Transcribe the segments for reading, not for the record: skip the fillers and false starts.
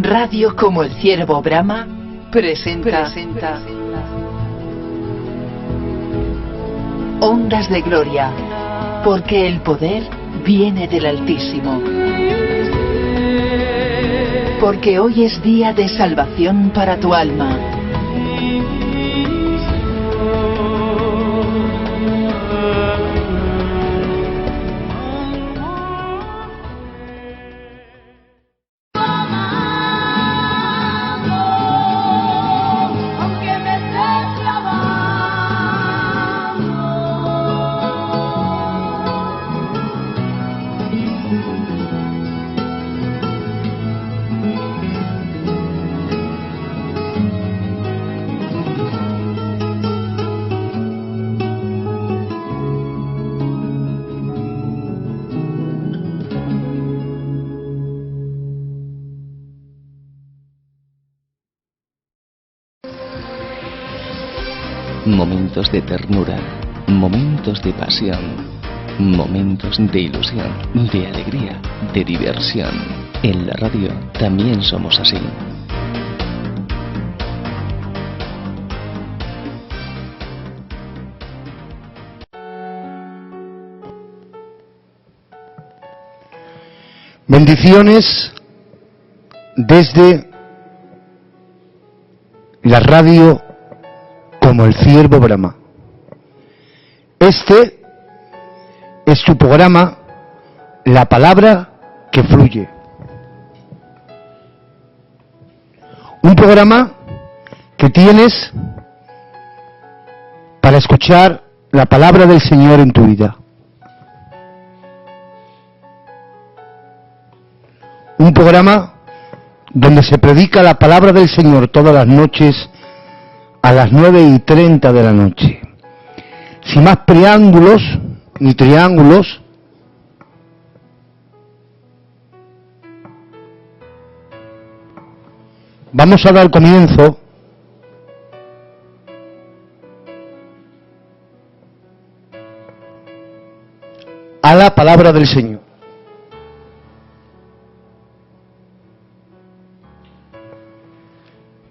Radio como el Ciervo Brahma presenta Ondas de Gloria, porque el poder viene del Altísimo. Porque hoy es día de salvación para tu alma. Momentos de ternura, momentos de pasión, momentos de ilusión, de alegría, de diversión. En la radio también somos así. Bendiciones desde la radio como el Ciervo Brahma. Este es tu programa, La Palabra que Fluye. Un programa que tienes para escuchar la palabra del Señor en tu vida. Un programa donde se predica la palabra del Señor todas las noches a las 9:30 de la noche. Sin más preámbulos ni triángulos, vamos a dar comienzo a la palabra del Señor.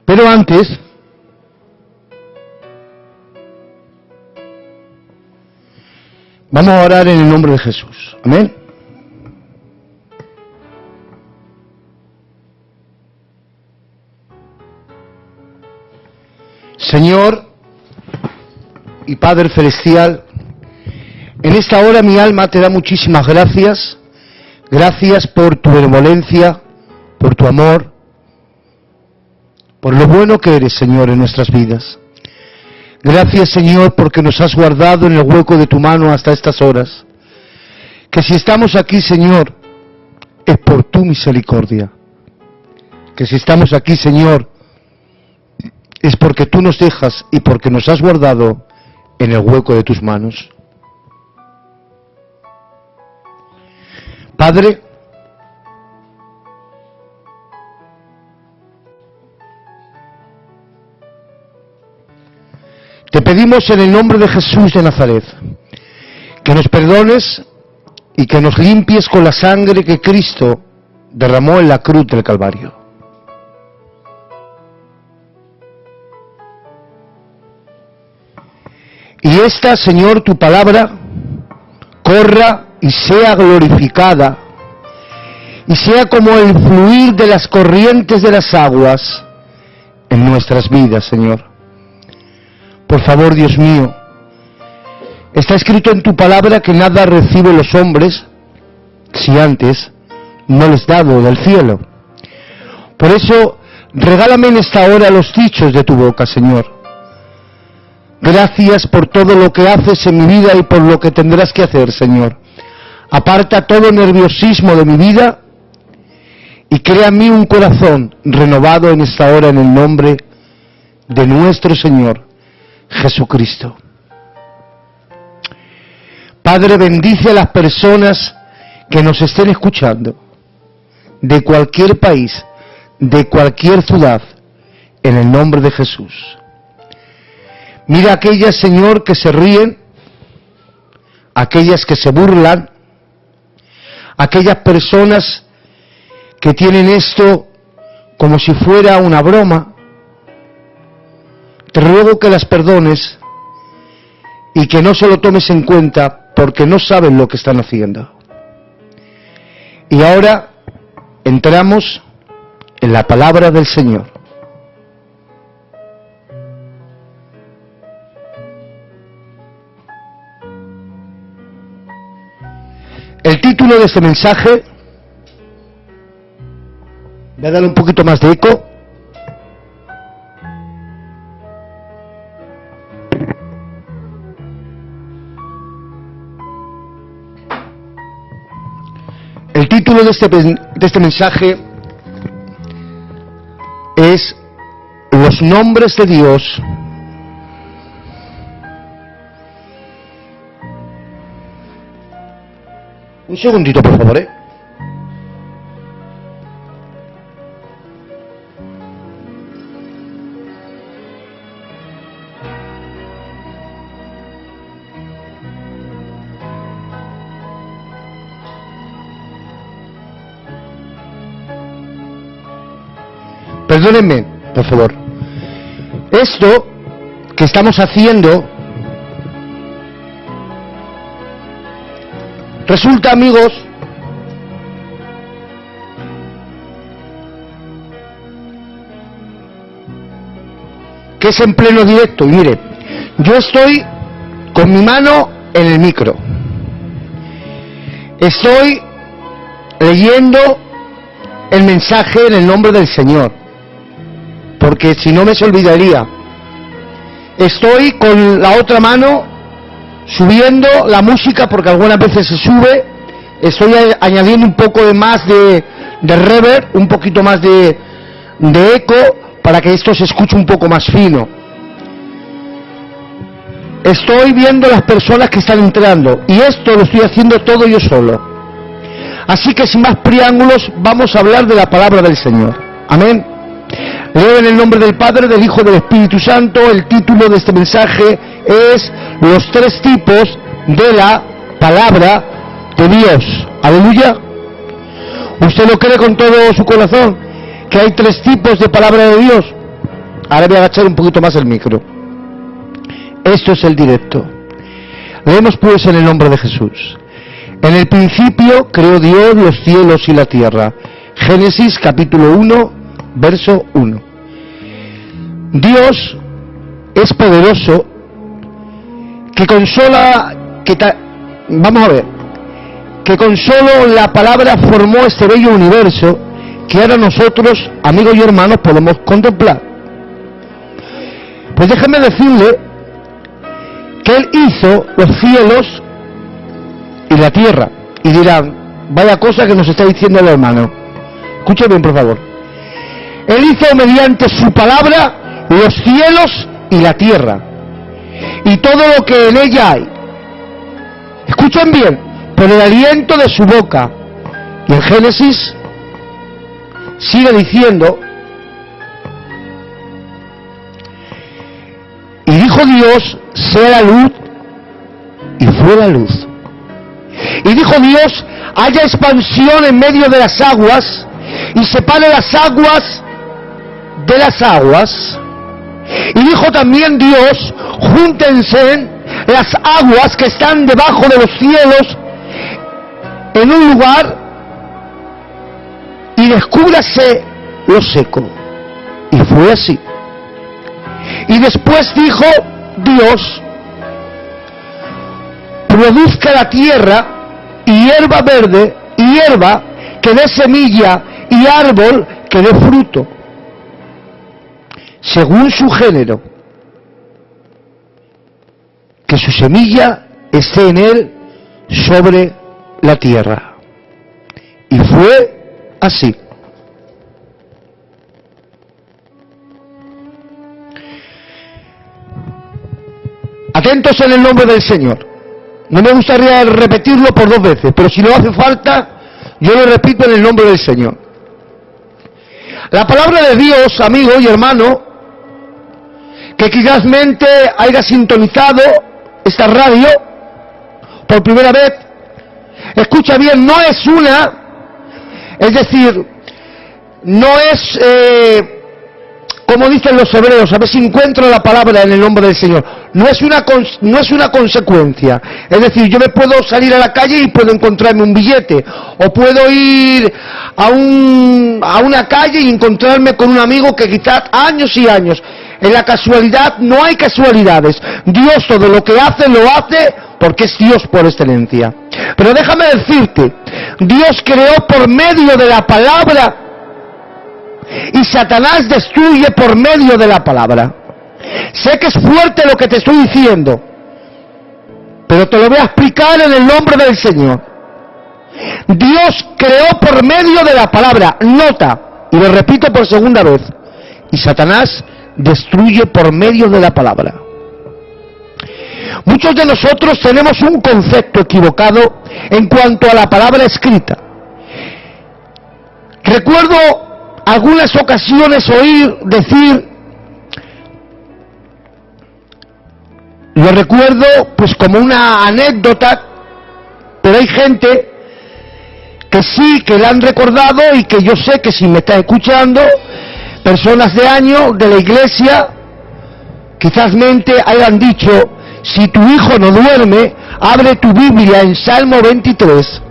Pero antes, vamos a orar en el nombre de Jesús. Amén. Señor y Padre Celestial, en esta hora mi alma te da muchísimas gracias. Gracias por tu benevolencia, por tu amor, por lo bueno que eres, Señor, en nuestras vidas. Gracias, Señor, porque nos has guardado en el hueco de tu mano hasta estas horas. Que si estamos aquí, Señor, es por tu misericordia. Que si estamos aquí, Señor, es porque tú nos dejas y porque nos has guardado en el hueco de tus manos. Padre, te pedimos en el nombre de Jesús de Nazaret que nos perdones y que nos limpies con la sangre que Cristo derramó en la cruz del Calvario. Y esta, Señor, tu palabra, corra y sea glorificada y sea como el fluir de las corrientes de las aguas en nuestras vidas, Señor. Por favor, Dios mío, está escrito en tu palabra que nada reciben los hombres si antes no les dado del cielo. Por eso, regálame en esta hora los dichos de tu boca, Señor. Gracias por todo lo que haces en mi vida y por lo que tendrás que hacer, Señor. Aparta todo nerviosismo de mi vida y crea en mí un corazón renovado en esta hora en el nombre de nuestro Señor Jesucristo. Padre, bendice a las personas que nos estén escuchando, de cualquier país, de cualquier ciudad, en el nombre de Jesús. Mira aquellas, Señor, que se ríen, aquellas que se burlan, aquellas personas que tienen esto como si fuera una broma, te ruego que las perdones y que no se lo tomes en cuenta porque no saben lo que están haciendo. Y ahora entramos en la palabra del Señor. El título de este mensaje, voy a darle un poquito más de eco. El título de este mensaje es Los nombres de Dios un segundito, por favor, Perdónenme, por favor. Esto que estamos haciendo resulta, amigos, que es en pleno directo. Y mire, yo estoy con mi mano en el micro. Estoy leyendo el mensaje en el nombre del Señor, porque si no me se olvidaría. Estoy con la otra mano subiendo la música, porque algunas veces se sube. Estoy añadiendo un poco de más de reverb, un poquito más de eco, para que esto se escuche un poco más fino. Estoy viendo las personas que están entrando, y esto lo estoy haciendo todo yo solo. Así que sin más preámbulos, vamos a hablar de la palabra del Señor. Amén. Leo en el nombre del Padre, del Hijo y del Espíritu Santo. El título de este mensaje es Los tres tipos de la palabra de Dios. Aleluya. ¿Usted lo cree con todo su corazón que hay tres tipos de palabra de Dios? Ahora voy a agachar un poquito más el micro. Esto es el directo. Leemos pues en el nombre de Jesús. En el principio creó Dios los cielos y la tierra. Génesis capítulo 1, verso 1. Dios es poderoso, que con sola, vamos a ver, que con solo la palabra formó este bello universo que ahora nosotros, amigos y hermanos, podemos contemplar. Pues déjenme decirle que Él hizo los cielos y la tierra. Y dirán, vaya cosa que nos está diciendo el hermano. Escuchen bien, por favor. Él hizo mediante su palabra los cielos y la tierra y todo lo que en ella hay. Escuchen bien, por el aliento de su boca. Y en Génesis sigue diciendo, y dijo Dios, sea la luz, y fue la luz. Y dijo Dios, haya expansión en medio de las aguas, y separe las aguas de las aguas. Y dijo también Dios, júntense las aguas que están debajo de los cielos en un lugar, y descúbrase lo seco. Y fue así. Y después dijo Dios, produzca la tierra hierba verde y hierba que dé semilla y árbol que dé fruto, según su género, que su semilla esté en él sobre la tierra. Y fue así. Atentos en el nombre del Señor. No me gustaría repetirlo por dos veces, pero si no hace falta, yo lo repito en el nombre del Señor. La palabra de Dios, amigo y hermano, que quizásmente haya sintonizado esta radio por primera vez, escucha bien, no es una, es decir, no es, como dicen los hebreos, a ver si encuentro la palabra en el nombre del Señor, no es una consecuencia. Es decir, yo me puedo salir a la calle y puedo encontrarme un billete, o puedo ir a una calle y encontrarme con un amigo que quizás años y años. En la casualidad no hay casualidades. Dios todo lo que hace, lo hace porque es Dios por excelencia. Pero déjame decirte, Dios creó por medio de la palabra y Satanás destruye por medio de la palabra. Sé que es fuerte lo que te estoy diciendo, pero te lo voy a explicar en el nombre del Señor. Dios creó por medio de la palabra, nota, y lo repito por segunda vez, y Satanás destruye por medio de la palabra. Muchos de nosotros tenemos un concepto equivocado en cuanto a la palabra escrita. Recuerdo algunas ocasiones oír decir, lo recuerdo pues como una anécdota, pero hay gente que sí, que la han recordado y que yo sé que si me está escuchando, personas de años de la iglesia, quizás hayan dicho, si tu hijo no duerme, abre tu Biblia en Salmo 23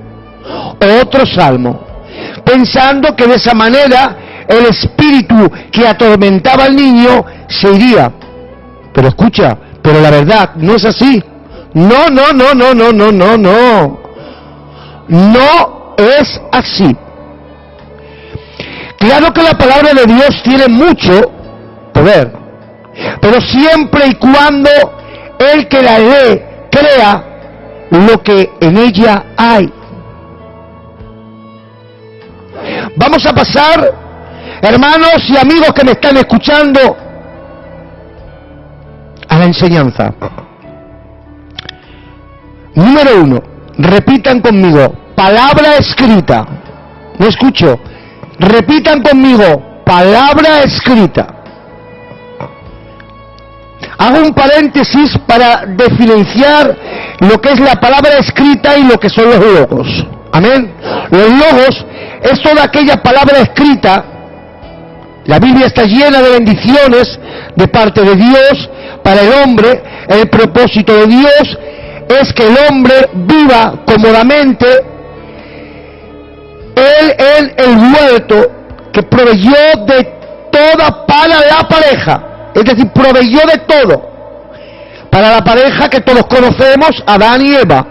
o otro salmo, pensando que de esa manera el espíritu que atormentaba al niño se iría. Pero escucha, pero la verdad no es así. No es así. Claro que la palabra de Dios tiene mucho poder, pero siempre y cuando el que la lee crea lo que en ella hay. Vamos a pasar, hermanos y amigos que me están escuchando, a la enseñanza. Número 1, repitan conmigo, palabra escrita. No escucho. Repitan conmigo, palabra escrita. Hago un paréntesis para diferenciar lo que es la palabra escrita y lo que son los logos. Amén. Los logos es toda aquella palabra escrita. La Biblia está llena de bendiciones de parte de Dios para el hombre. El propósito de Dios es que el hombre viva cómodamente. Él en el huerto que proveyó de toda para la pareja, es decir, proveyó de todo para la pareja que todos conocemos, Adán y Eva.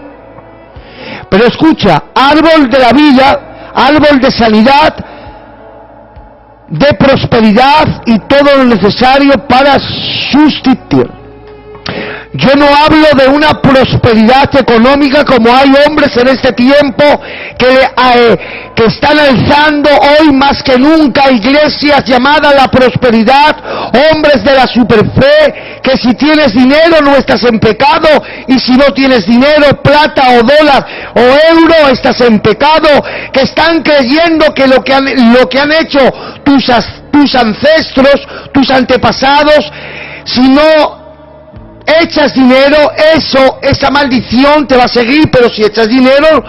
Pero escucha, árbol de la vida, árbol de sanidad, de prosperidad y todo lo necesario para subsistir. Yo no hablo de una prosperidad económica como hay hombres en este tiempo que están alzando hoy más que nunca iglesias llamadas la prosperidad, hombres de la superfe, que si tienes dinero no estás en pecado, y si no tienes dinero, plata o dólar o euro, estás en pecado, que están creyendo que lo que han hecho tus ancestros, tus antepasados, si no echas dinero, esa maldición te va a seguir, pero si echas dinero,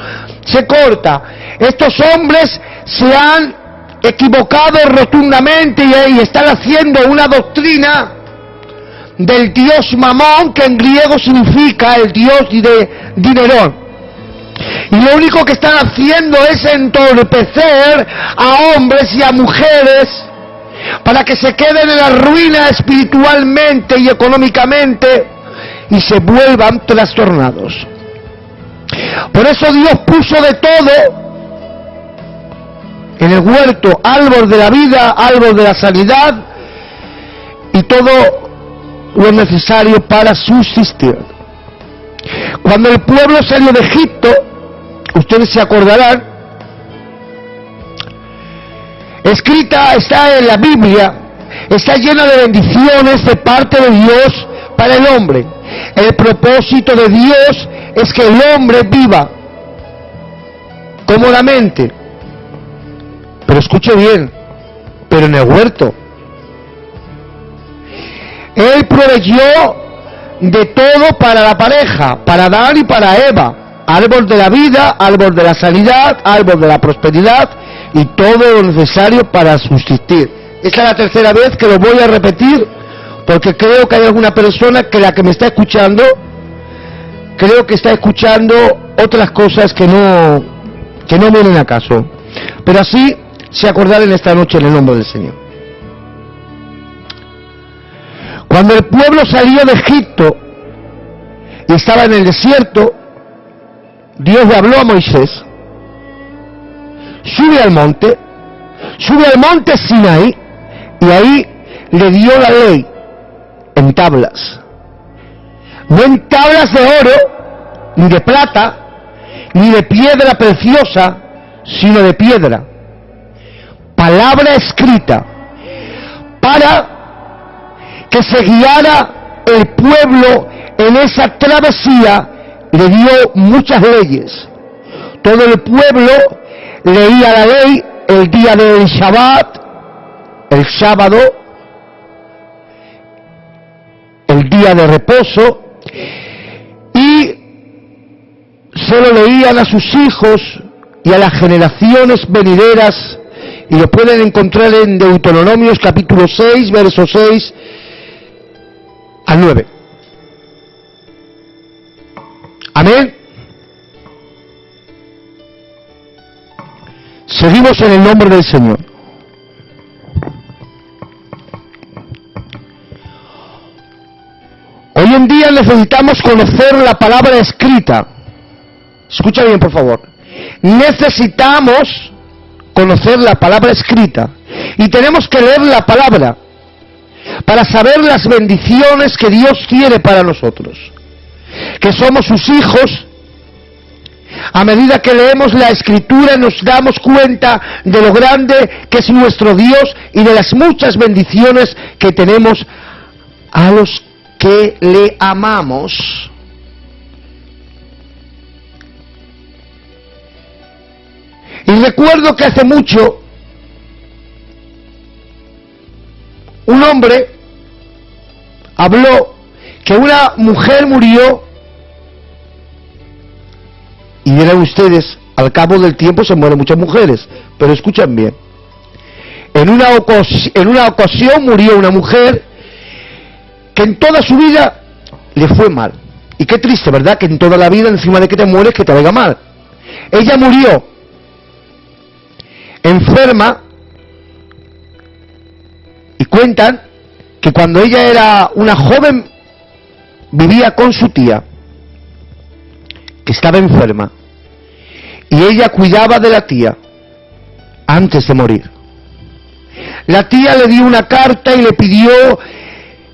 se corta. Estos hombres se han equivocado rotundamente y están haciendo una doctrina del dios Mamón, que en griego significa el dios de Dinerón. Y lo único que están haciendo es entorpecer a hombres y a mujeres para que se queden en la ruina espiritualmente y económicamente y se vuelvan trastornados. Por eso Dios puso de todo en el huerto, árbol de la vida, árbol de la sanidad y todo lo necesario para subsistir. Cuando el pueblo salió de Egipto, ustedes se acordarán, escrita está en la Biblia, está llena de bendiciones de parte de Dios para el hombre. El propósito de Dios es que el hombre viva cómodamente. Pero escuche bien, pero en el huerto. Él proveyó de todo para la pareja, para Adán y para Eva. Árbol de la vida, árbol de la sanidad, árbol de la prosperidad y todo lo necesario para subsistir. Esta es la tercera vez que lo voy a repetir, porque creo que hay alguna persona que la que me está escuchando, creo que está escuchando otras cosas que no vienen a caso. Pero así se acordarán esta noche en el nombre del Señor. Cuando el pueblo salió de Egipto y estaba en el desierto, Dios le habló a Moisés: sube al monte Sinaí, y ahí le dio la ley en tablas, no en tablas de oro, ni de plata, ni de piedra preciosa, sino de piedra, palabra escrita, para que se guiara el pueblo en esa travesía. Le dio muchas leyes. Todo el pueblo leía la ley el día del Shabbat, el sábado, el día de reposo, y se lo leían a sus hijos y a las generaciones venideras, y lo pueden encontrar en Deuteronomios capítulo 6, versos 6 al 9. Amén. Seguimos en el nombre del Señor. Hoy en día necesitamos conocer la palabra escrita. Escucha bien, por favor. Necesitamos conocer la palabra escrita. Y tenemos que leer la palabra para saber las bendiciones que Dios quiere para nosotros, que somos sus hijos. A medida que leemos la Escritura nos damos cuenta de lo grande que es nuestro Dios y de las muchas bendiciones que tenemos a los que le amamos. Y recuerdo que hace mucho un hombre habló que una mujer murió, y dirán ustedes, al cabo del tiempo se mueren muchas mujeres, pero escuchen bien. En una ocasión murió una mujer que en toda su vida le fue mal. Y qué triste, ¿verdad? Que en toda la vida, encima de que te mueres, que te vaya mal. Ella murió enferma, y cuentan que cuando ella era una joven vivía con su tía, que estaba enferma, y ella cuidaba de la tía antes de morir. La tía le dio una carta y le pidió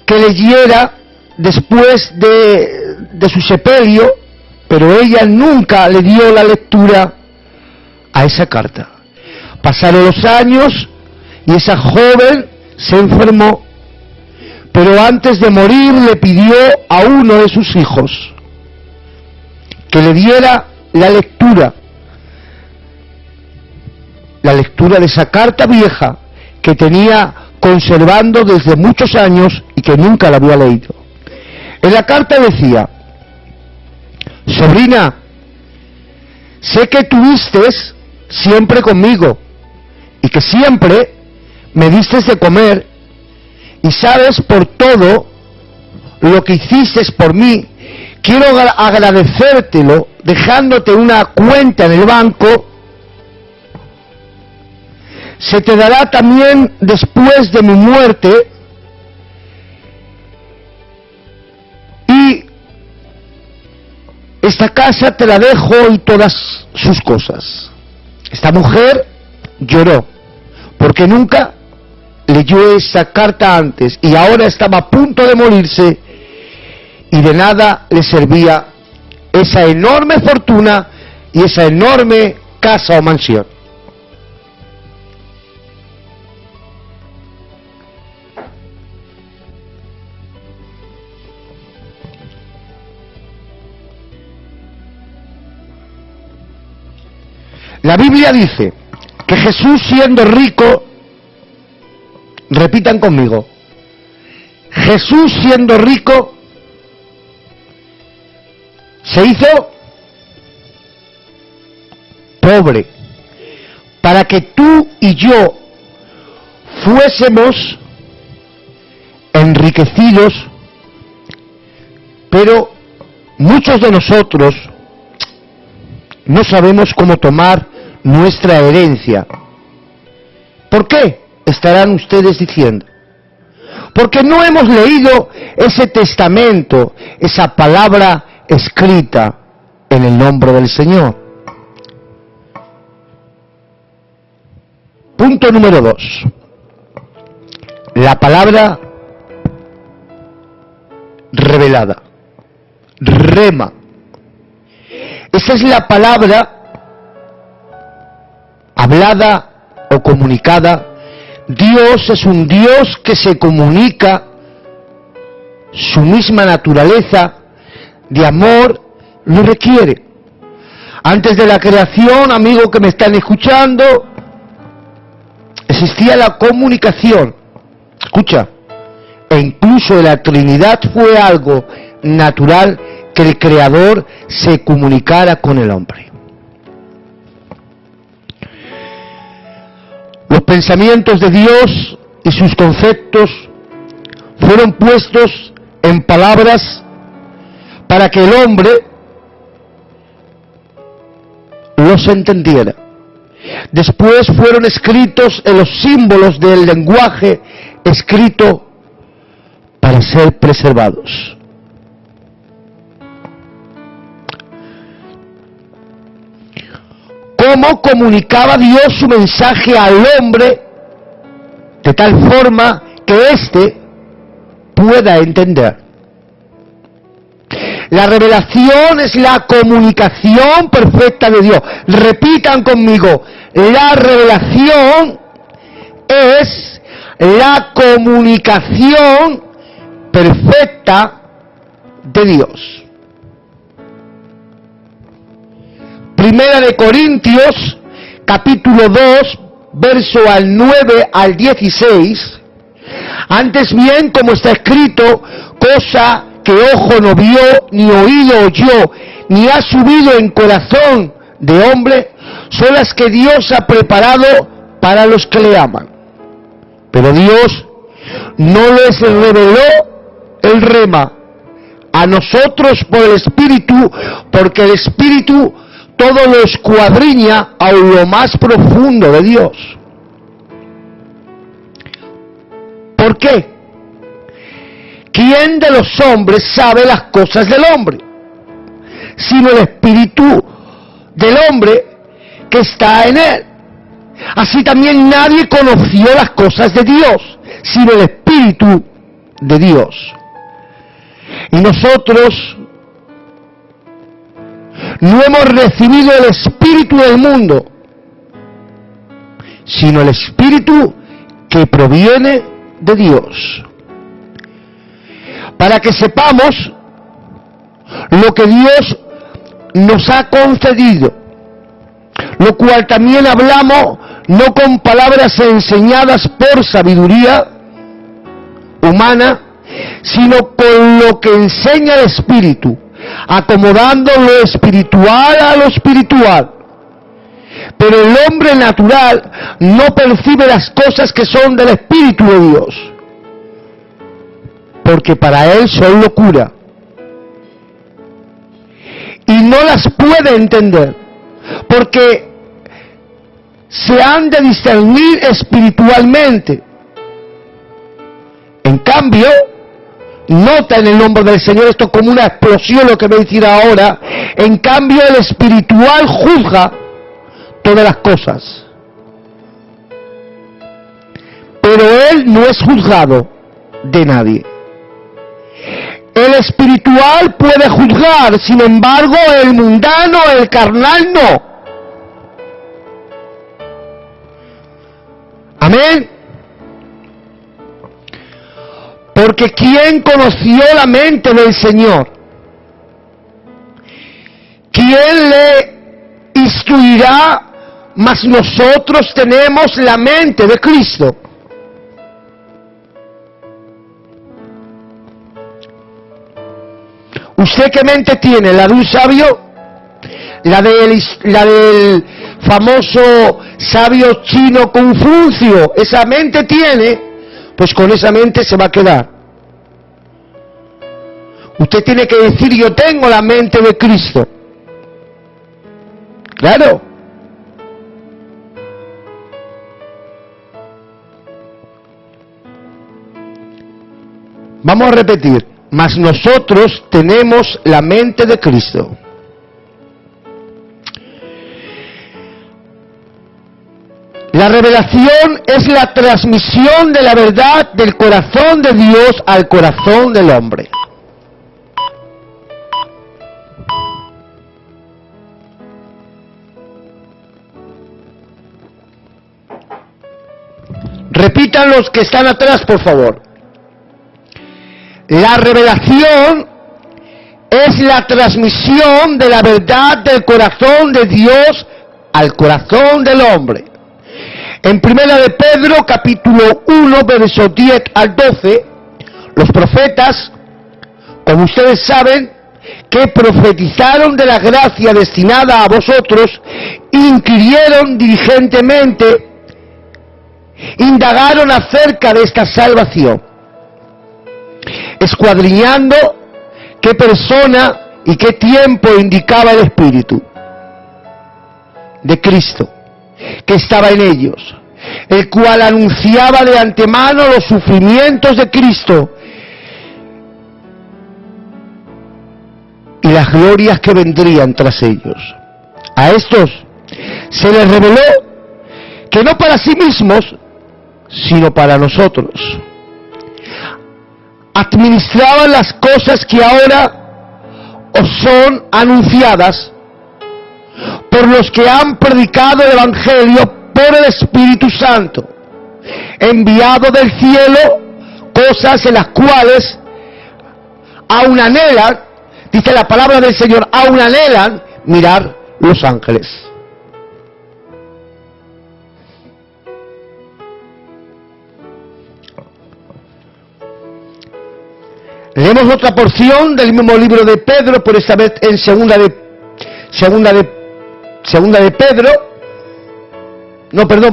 que leyera después de su sepelio, pero ella nunca le dio la lectura a esa carta. Pasaron los años y esa joven se enfermó, pero antes de morir le pidió a uno de sus hijos que le diera la lectura de esa carta vieja que tenía conservando desde muchos años y que nunca la había leído. En la carta decía: sobrina, sé que tuviste siempre conmigo y que siempre me diste de comer, y sabes por todo lo que hiciste por mí. Quiero agradecértelo dejándote una cuenta en el banco. Se te dará también después de mi muerte, y esta casa te la dejo y todas sus cosas. Esta mujer lloró porque nunca leyó esa carta antes, y ahora estaba a punto de morirse, y de nada le servía esa enorme fortuna y esa enorme casa o mansión. La Biblia dice que Jesús, siendo rico, repitan conmigo, Jesús siendo rico se hizo pobre para que tú y yo fuésemos enriquecidos, pero muchos de nosotros no sabemos cómo tomar nuestra herencia. ¿Por qué? Estarán ustedes diciendo. Porque no hemos leído ese testamento, esa palabra escrita en el nombre del Señor. Punto número 2. La palabra revelada. Rema. Esa es la palabra hablada o comunicada. Dios es un Dios que se comunica, su misma naturaleza de amor lo requiere. Antes de la creación, amigos que me están escuchando, existía la comunicación. Escucha, e incluso la Trinidad fue algo natural que el Creador se comunicara con el hombre. Los pensamientos de Dios y sus conceptos fueron puestos en palabras para que el hombre los entendiera. Después fueron escritos en los símbolos del lenguaje escrito para ser preservados. ¿Cómo comunicaba Dios su mensaje al hombre de tal forma que éste pueda entender? La revelación es la comunicación perfecta de Dios. Repitan conmigo, la revelación es la comunicación perfecta de Dios. Primera de Corintios, capítulo 2, verso al 9 al 16. Antes bien, como está escrito, cosa que ojo no vio, ni oído oyó, ni ha subido en corazón de hombre, son las que Dios ha preparado para los que le aman. Pero Dios no les reveló el rema a nosotros por el Espíritu, porque el Espíritu todo lo escuadriña a lo más profundo de Dios. ¿Por qué? ¿Quién de los hombres sabe las cosas del hombre? Sino el Espíritu del hombre que está en él. Así también nadie conoció las cosas de Dios, sino el Espíritu de Dios. Y nosotros no hemos recibido el Espíritu del mundo, sino el Espíritu que proviene de Dios, para que sepamos lo que Dios nos ha concedido, lo cual también hablamos no con palabras enseñadas por sabiduría humana, sino con lo que enseña el Espíritu, acomodando lo espiritual a lo espiritual. Pero el hombre natural no percibe las cosas que son del Espíritu de Dios, porque para él son locura, y no las puede entender, porque se han de discernir espiritualmente. En cambio, nota en el nombre del Señor esto como una explosión lo que voy a decir ahora. En cambio, el espiritual juzga todas las cosas, pero él no es juzgado de nadie. El espiritual puede juzgar, sin embargo, el mundano, el carnal, no. Amén. Porque ¿quién conoció la mente del Señor? ¿Quién le instruirá? Mas nosotros tenemos la mente de Cristo. ¿Usted qué mente tiene? ¿La de un sabio? la del famoso sabio chino Confucio. Esa mente tiene, pues con esa mente se va a quedar. Usted tiene que decir: yo tengo la mente de Cristo. Claro. Vamos a repetir: mas nosotros tenemos la mente de Cristo. La revelación es la transmisión de la verdad del corazón de Dios al corazón del hombre. Repitan los que están atrás, por favor. La revelación es la transmisión de la verdad del corazón de Dios al corazón del hombre. En Primera de Pedro, capítulo 1, versos 10 al 12, los profetas, como ustedes saben, que profetizaron de la gracia destinada a vosotros, inquirieron diligentemente, indagaron acerca de esta salvación, escuadriñando qué persona y qué tiempo indicaba el Espíritu de Cristo que estaba en ellos, el cual anunciaba de antemano los sufrimientos de Cristo y las glorias que vendrían tras ellos. A estos se les reveló que no para sí mismos, sino para nosotros, administraban las cosas que ahora os son anunciadas por los que han predicado el Evangelio por el Espíritu Santo, enviado del cielo, cosas en las cuales aún anhelan, dice la palabra del Señor, aún anhelan mirar los ángeles. Leemos otra porción del mismo libro de Pedro, por esta vez en segunda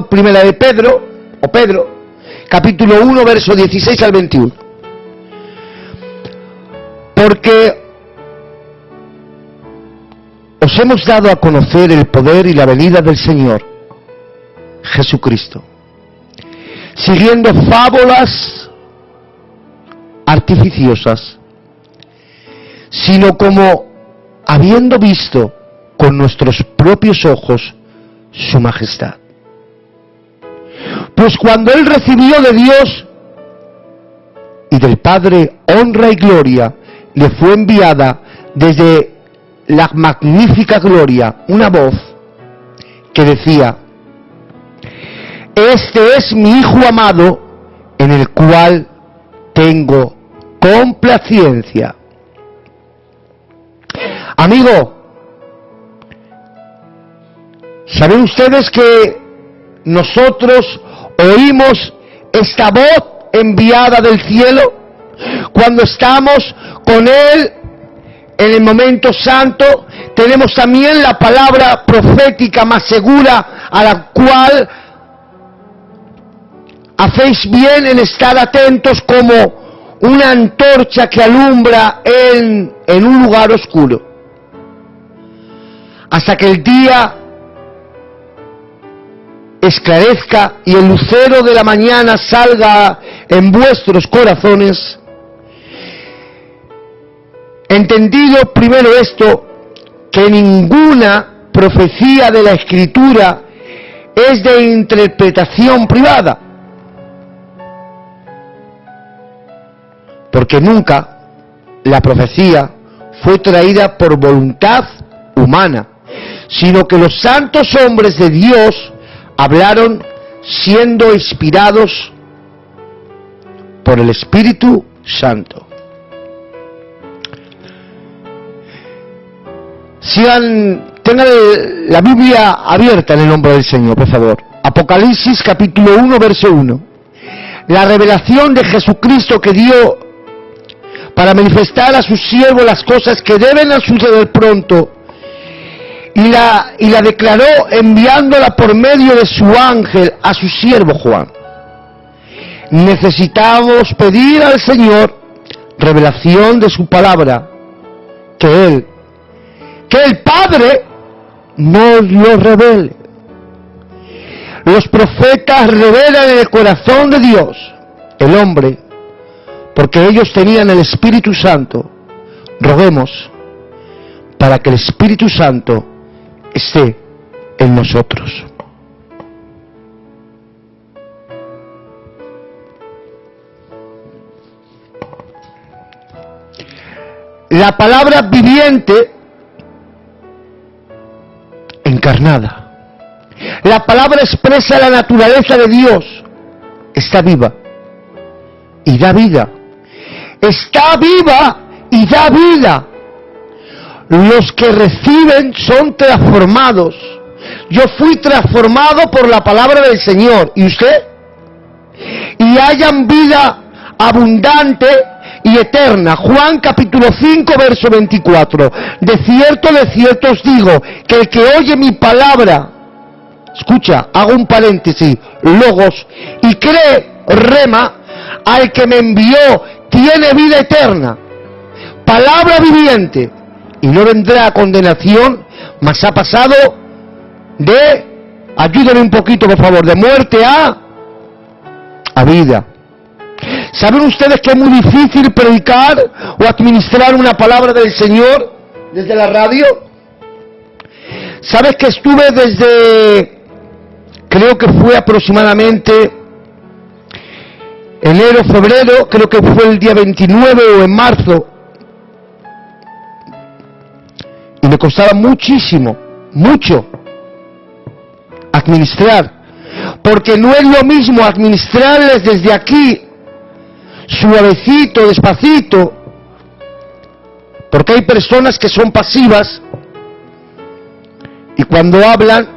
primera de Pedro, capítulo 1, verso 16 al 21. Porque os hemos dado a conocer el poder y la venida del Señor Jesucristo, siguiendo fábulas artificiosas, sino como habiendo visto con nuestros propios ojos su majestad. Pues cuando Él recibió de Dios y del Padre honra y gloria, le fue enviada desde la magnífica gloria una voz que decía: este es mi Hijo amado, en el cual tengo complacencia. Amigo, ¿saben ustedes que nosotros oímos esta voz enviada del cielo cuando estamos con Él en el momento santo? Tenemos también la palabra profética más segura, a la cual hacéis bien en estar atentos como una antorcha que alumbra en un lugar oscuro, hasta que el día esclarezca y el lucero de la mañana salga en vuestros corazones. Entendido primero esto, que ninguna profecía de la Escritura es de interpretación privada, porque nunca la profecía fue traída por voluntad humana, sino que los santos hombres de Dios hablaron siendo inspirados por el Espíritu Santo. Tengan la Biblia abierta en el nombre del Señor, por favor. Apocalipsis capítulo 1, verso 1. La revelación de Jesucristo que dio para manifestar a sus siervos las cosas que deben suceder pronto, y la declaró enviándola por medio de su ángel a su siervo Juan. Necesitamos pedir al Señor revelación de su palabra, que el Padre nos lo revele. Los profetas revelan en el corazón de Dios el hombre, porque ellos tenían el Espíritu Santo. Roguemos para que el Espíritu Santo esté en nosotros. La palabra viviente encarnada. La palabra expresa la naturaleza de Dios. Está viva y da vida. Está viva y da vida. Los que reciben son transformados. Yo fui transformado por la palabra del Señor. ¿Y usted? Y hayan vida abundante y eterna. Juan capítulo 5 verso 24. De cierto os digo, que el que oye mi palabra, escucha, hago un paréntesis, logos, y cree, rema, al que me envió, tiene vida eterna. Palabra viviente. Y no vendrá a condenación, mas ha pasado de, ayúdenme un poquito por favor, de muerte a vida. ¿Saben ustedes que es muy difícil predicar o administrar una palabra del Señor desde la radio? ¿Sabes que estuve desde, creo que fue aproximadamente enero, febrero, creo que fue el día 29 o en marzo, y me costaba muchísimo, mucho, administrar, porque no es lo mismo administrarles desde aquí, suavecito, despacito, porque hay personas que son pasivas, y cuando hablan,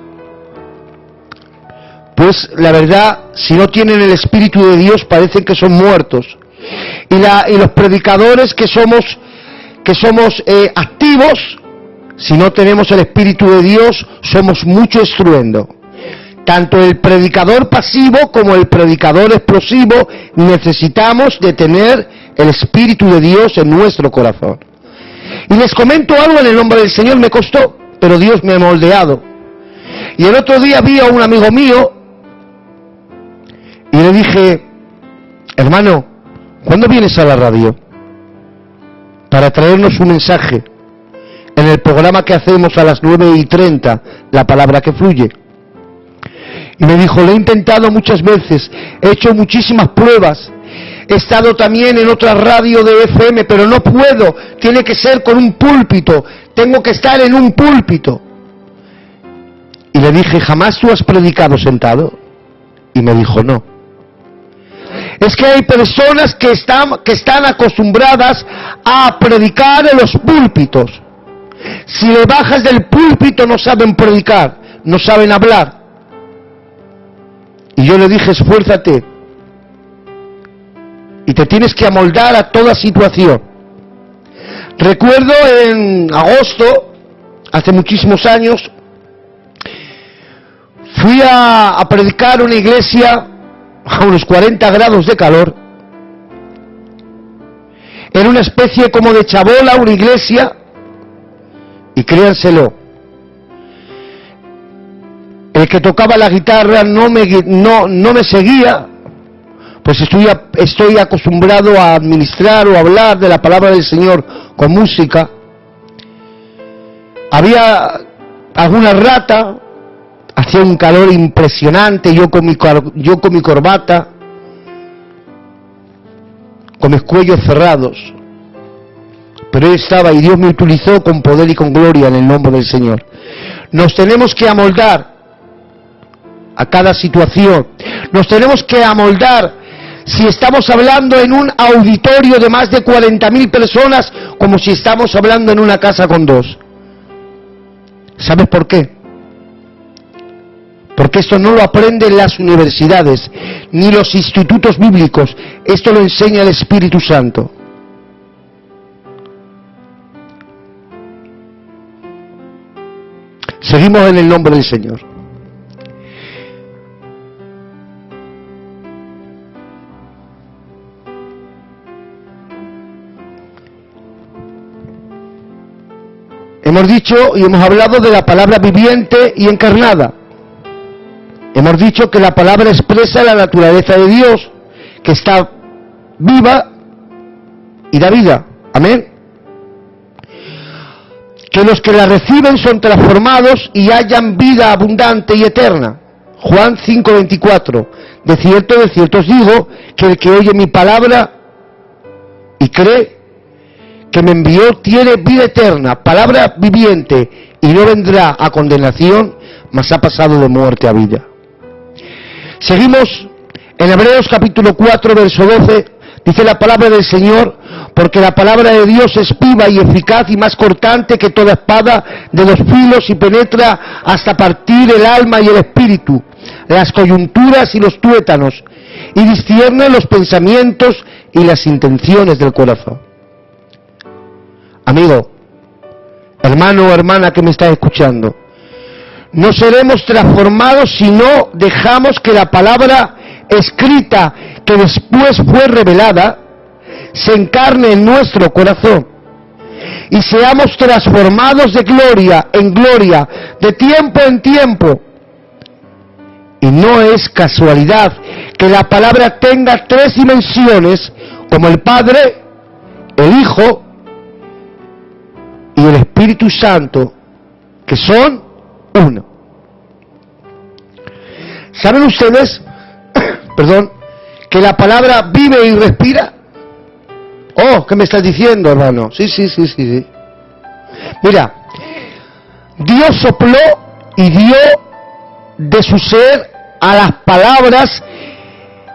pues la verdad, si no tienen el Espíritu de Dios, parecen que son muertos. Y los predicadores que somos activos, si no tenemos el Espíritu de Dios, somos mucho estruendo. Tanto el predicador pasivo como el predicador explosivo necesitamos de tener el Espíritu de Dios en nuestro corazón. Y les comento algo en el nombre del Señor, me costó, pero Dios me ha moldeado. Y el otro día vi a un amigo mío y le dije, hermano, ¿cuándo vienes a la radio para traernos un mensaje en el programa que hacemos a las 9:30, La Palabra que Fluye? Y me dijo, lo he intentado muchas veces, he hecho muchísimas pruebas, he estado también en otra radio de FM, pero no puedo, tiene que ser con un púlpito, tengo que estar en un púlpito. Y le dije, ¿jamás tú has predicado sentado? Y me dijo, no. Es que hay personas que están acostumbradas a predicar en los púlpitos. Si le bajas del púlpito no saben predicar, no saben hablar. Y yo le dije, esfuérzate. Y te tienes que amoldar a toda situación. Recuerdo en agosto, hace muchísimos años, fui a predicar una iglesia a unos 40 grados de calor. Era una especie como de chabola, una iglesia, y créanselo, el que tocaba la guitarra no me seguía, pues estoy acostumbrado a administrar o hablar de la palabra del Señor con música. Había alguna rata, hacía un calor impresionante, yo con mi corbata, con mis cuellos cerrados, pero él estaba y Dios me utilizó con poder y con gloria en el nombre del Señor. Nos tenemos que amoldar a cada situación, nos tenemos que amoldar. Si estamos hablando en un auditorio de más de 40.000 personas, como si estamos hablando en una casa con 2. ¿Sabes por qué? Porque esto no lo aprenden las universidades, ni los institutos bíblicos, esto lo enseña el Espíritu Santo. Seguimos en el nombre del Señor. Hemos dicho y hemos hablado de la palabra viviente y encarnada. Hemos dicho que la palabra expresa la naturaleza de Dios, que está viva y da vida. Amén. Que los que la reciben son transformados y hallan vida abundante y eterna. Juan 5:24. De cierto os digo, que el que oye mi palabra y cree que me envió tiene vida eterna, palabra viviente, y no vendrá a condenación, mas ha pasado de muerte a vida. Seguimos en Hebreos capítulo 4, verso 12, dice la palabra del Señor: porque la palabra de Dios es viva y eficaz y más cortante que toda espada de 2 filos, y penetra hasta partir el alma y el espíritu, las coyunturas y los tuétanos, y discierne los pensamientos y las intenciones del corazón. Amigo, hermano o hermana que me estás escuchando, no seremos transformados si no dejamos que la palabra escrita, que después fue revelada, se encarne en nuestro corazón y seamos transformados de gloria en gloria, de tiempo en tiempo. Y no es casualidad que la palabra tenga 3 dimensiones, como el Padre, el Hijo y el Espíritu Santo, que son uno. ¿Saben ustedes, que la palabra vive y respira? Oh, ¿qué me estás diciendo, hermano? Sí. Mira, Dios sopló y dio de su ser a las palabras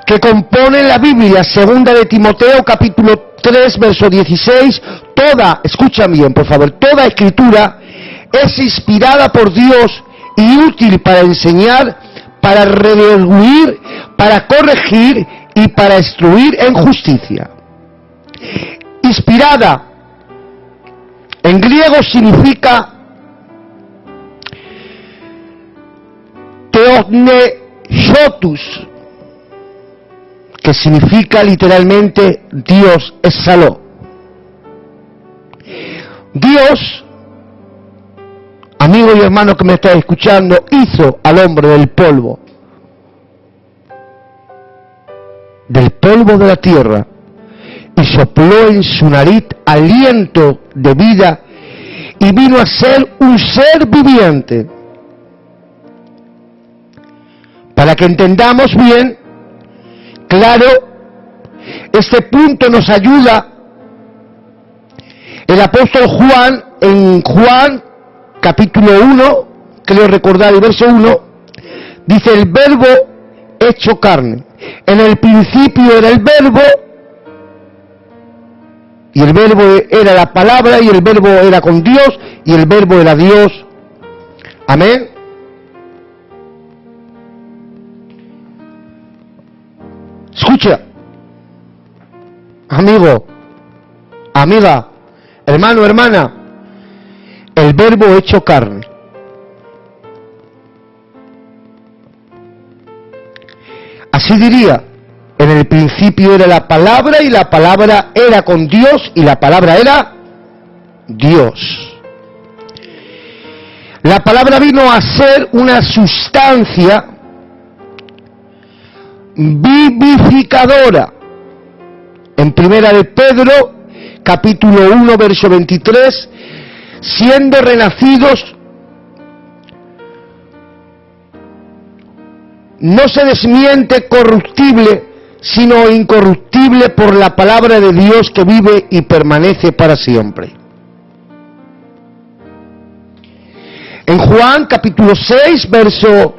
que componen la Biblia. Segunda de Timoteo, capítulo 3, verso 16, escucha bien, por favor, toda escritura es inspirada por Dios y útil para enseñar, para redarguir, para corregir y para instruir en justicia. Inspirada, en griego significa theopneustos, que significa literalmente Dios exhaló. Dios, amigo y hermano que me estás escuchando, hizo al hombre del polvo de la tierra, y sopló en su nariz aliento de vida, y vino a ser un ser viviente. Para que entendamos bien, claro, este punto nos ayuda el apóstol Juan, en Juan capítulo 1, creo recordar el verso 1, dice: el verbo hecho carne. En el principio era el verbo, y el verbo era la palabra, y el verbo era con Dios, y el verbo era Dios. Amén. Escucha, amigo, amiga, hermano, hermana, el verbo hecho carne. Así diría: en el principio era la palabra, y la palabra era con Dios, y la palabra era Dios. La palabra vino a ser una sustancia vivificadora. En primera de Pedro, capítulo 1, verso 23, siendo renacidos, no se desmiente corruptible, sino incorruptible por la palabra de Dios que vive y permanece para siempre. En Juan capítulo 6, verso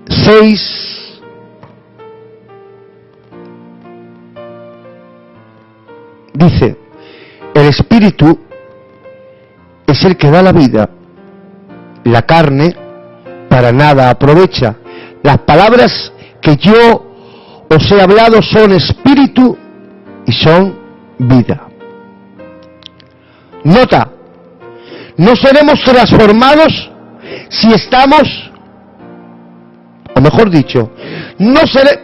6, dice: el Espíritu es el que da la vida, la carne para nada aprovecha. Las palabras que yo os he hablado son espíritu y son vida. Nota, No seremos transformados si estamos, o mejor dicho,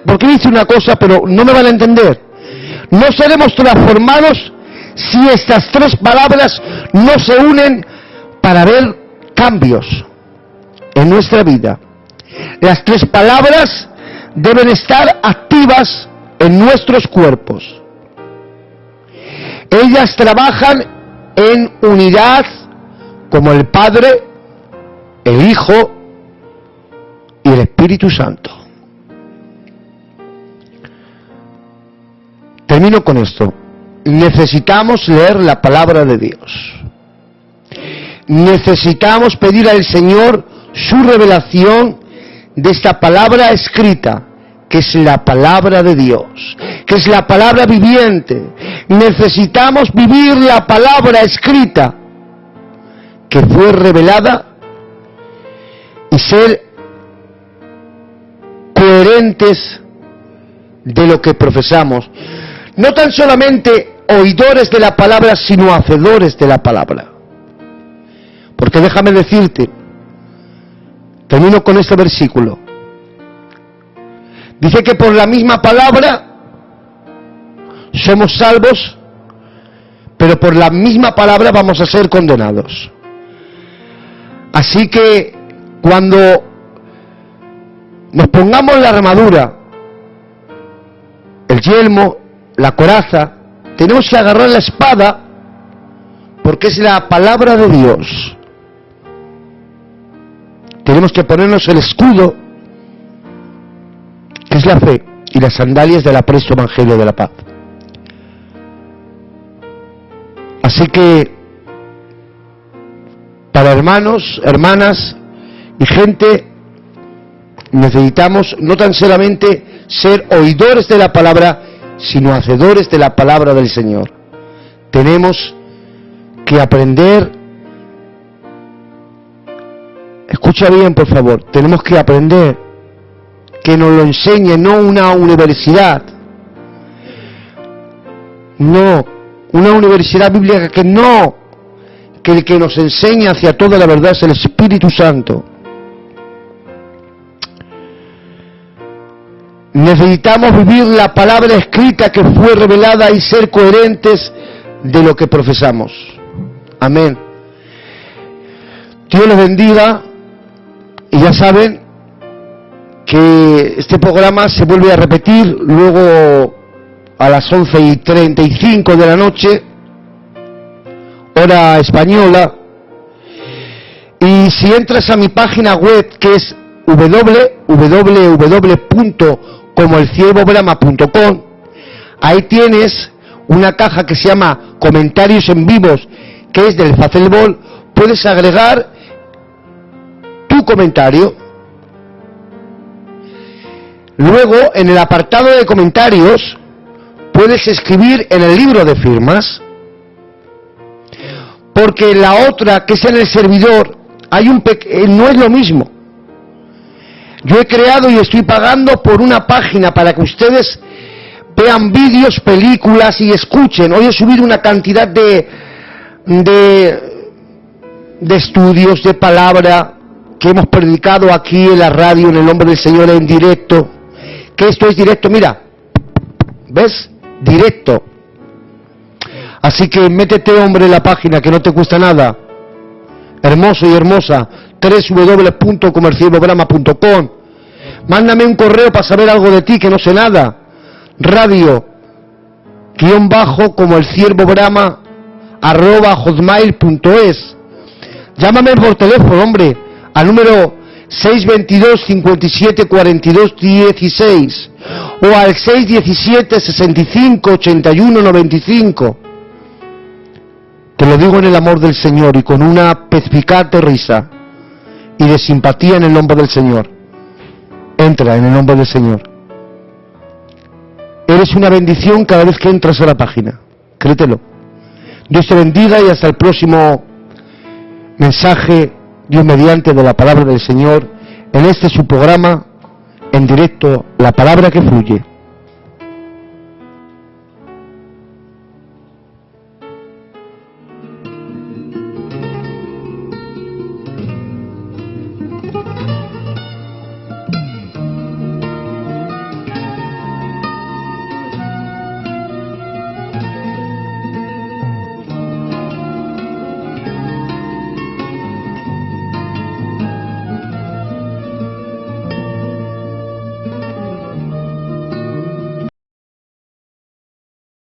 porque dice una cosa pero no me van a entender. No seremos transformados si estas tres palabras no se unen para ver cambios en nuestra vida. Las tres palabras deben estar activas en nuestros cuerpos. Ellas trabajan en unidad como el Padre, el Hijo y el Espíritu Santo. Termino con esto. Necesitamos leer la palabra de Dios. Necesitamos pedir al Señor su revelación de esta palabra escrita, que es la palabra de Dios, que es la palabra viviente. Necesitamos vivir la palabra escrita que fue revelada y ser coherentes de lo que profesamos. No tan solamente oidores de la palabra, sino hacedores de la palabra. Porque déjame decirte, termino con este versículo. Dice que por la misma palabra somos salvos, pero por la misma palabra vamos a ser condenados. Así que cuando nos pongamos la armadura, el yelmo, la coraza, tenemos que agarrar la espada, porque es la palabra de Dios. Tenemos que ponernos el escudo, que es la fe, y las sandalias del apresto evangelio de la paz. Así que, para hermanos, hermanas y gente, necesitamos no tan solamente ser oidores de la palabra, sino hacedores de la palabra del Señor. Tenemos que aprender, escucha bien por favor, tenemos que aprender, que nos lo enseñe no una universidad, no, una universidad bíblica que no, que el que nos enseña hacia toda la verdad es el Espíritu Santo. Necesitamos vivir la palabra escrita que fue revelada y ser coherentes de lo que profesamos. Amén. Dios les bendiga. Y ya saben que este programa se vuelve a repetir luego a las 11:35 de la noche, hora española. Y si entras a mi página web, que es www.comoelciervobrama.com, ahí tienes una caja que se llama comentarios en vivos, que es del Facebook. Puedes agregar tu comentario. Luego, en el apartado de comentarios, puedes escribir en el libro de firmas, porque la otra, que es en el servidor, no es lo mismo. Yo he creado y estoy pagando por una página para que ustedes vean vídeos, películas y escuchen. Hoy he subido una cantidad de estudios, de palabra que hemos predicado aquí en la radio en el nombre del Señor en directo. Que esto es directo, mira, ¿ves? Directo. Así que métete, hombre, en la página, que no te cuesta nada. Hermoso y hermosa, www.comoelciervobrama.com. Mándame un correo para saber algo de ti, que no sé nada. radio_comoelciervobrama@hotmail.es. Llámame por teléfono, hombre, al número 622 57 42 16 o al 617 65 81 95. Te lo digo en el amor del Señor y con una perspicaz risa y de simpatía en el nombre del Señor. Entra en el nombre del Señor. Eres una bendición cada vez que entras a la página. Créetelo. Dios te bendiga y hasta el próximo mensaje, Dios mediante, de la palabra del Señor, en este su programa, en directo, La Palabra que Fluye.